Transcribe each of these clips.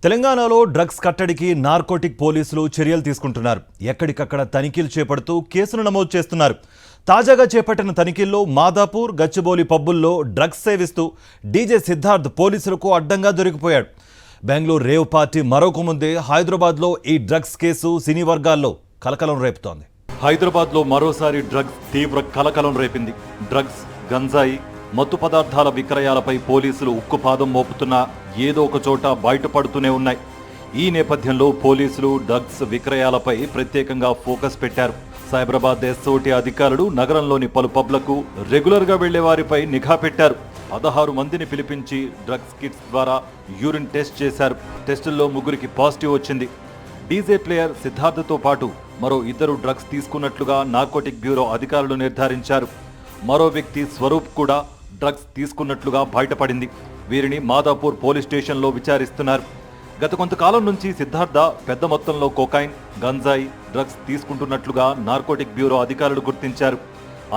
తెలంగాణలో డ్రగ్స్ కట్టడికి నార్కోటిక్ పోలీసులు చర్యలు తీసుకుంటున్నారు. ఎక్కడికక్కడ తనిఖీలు చేపడుతూ కేసులు నమోదు చేస్తున్నారు. తాజాగా చేపట్టిన తనిఖీల్లో మాదాపూర్, గచ్చిబౌలి పబ్బుల్లో డ్రగ్స్ సేవిస్తూ డీజే సిద్ధార్థ్ పోలీసులకు అడ్డంగా దొరికిపోయాడు. బెంగళూరు రేవ్ పార్టీ మరొక ముందే హైదరాబాద్లో ఈ డ్రగ్స్ కేసు సినీ వర్గాల్లో కలకలం రేపుతోంది. హైదరాబాద్లో మరోసారి డ్రగ్స్ తీవ్ర కలకలం రేపింది. డ్రగ్స్, గంజాయి, మత్తు పదార్థాల విక్రయాలపై పోలీసులు ఉక్కుపాదం మోపుతున్నా ఏదో ఒక చోట బయటపడుతూనే ఉన్నాయి. ఈ నేపథ్యంలో పోలీసులు డ్రగ్స్ విక్రయాలపై ప్రత్యేకంగా ఫోకస్ పెట్టారు. సైబరాబాద్ ఎస్ఓటీ అధికారులు నగరంలోని పలు పబ్లకు రెగ్యులర్గా వెళ్లే వారిపై నిఘా పెట్టారు. 16 మందిని పిలిపించి డ్రగ్స్ కిట్స్ ద్వారా యూరిన్ టెస్ట్ చేశారు. టెస్టుల్లో 3కి పాజిటివ్ వచ్చింది. డీజే ప్లేయర్ సిద్ధార్థతో పాటు మరో 2 డ్రగ్స్ తీసుకున్నట్లుగా నార్కోటిక్ బ్యూరో అధికారులు నిర్ధారించారు. మరో వ్యక్తి స్వరూప్ కూడా డ్రగ్స్ తీసుకున్నట్లుగా బయటపడింది. వీరిని మాదాపూర్ పోలీస్ స్టేషన్లో విచారిస్తున్నారు. గత కొంతకాలం నుంచి సిద్ధార్థ పెద్ద మొత్తంలో కోకాయిన్, గంజాయి, డ్రగ్స్ తీసుకుంటున్నట్లుగా నార్కోటిక్ బ్యూరో అధికారులు గుర్తించారు.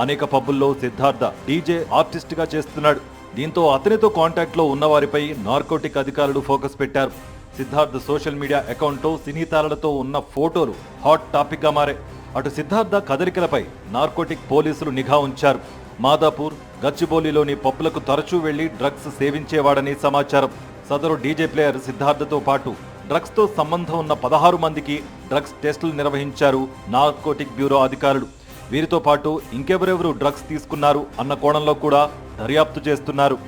అనేక పబ్బుల్లో సిద్ధార్థ డీజే ఆర్టిస్ట్గా చేస్తున్నాడు. దీంతో అతనితో కాంటాక్ట్లో ఉన్నవారిపై నార్కోటిక్ అధికారులు ఫోకస్ పెట్టారు. సిద్ధార్థ్ సోషల్ మీడియా అకౌంట్లో సినీ తారలతో ఉన్న ఫోటోలు హాట్ టాపిక్గా మారాయి. అటు సిద్ధార్థ కదలికలపై నార్కోటిక్ పోలీసులు నిఘా ఉంచారు. మాదాపూర్, గచ్చిబౌలిలోని పబ్బులకు తరచూ వెళ్లి డ్రగ్స్ సేవించేవాడని సమాచారం. సదరు డీజే ప్లేయర్ సిద్ధార్థతో పాటు డ్రగ్స్తో సంబంధం ఉన్న 16 మందికి డ్రగ్స్ టెస్టులు నిర్వహించారు నార్కోటిక్ బ్యూరో అధికారులు. వీరితో పాటు ఇంకెవరెవరు డ్రగ్స్ తీసుకున్నారు అన్న కోణంలో కూడా దర్యాప్తు చేస్తున్నారు.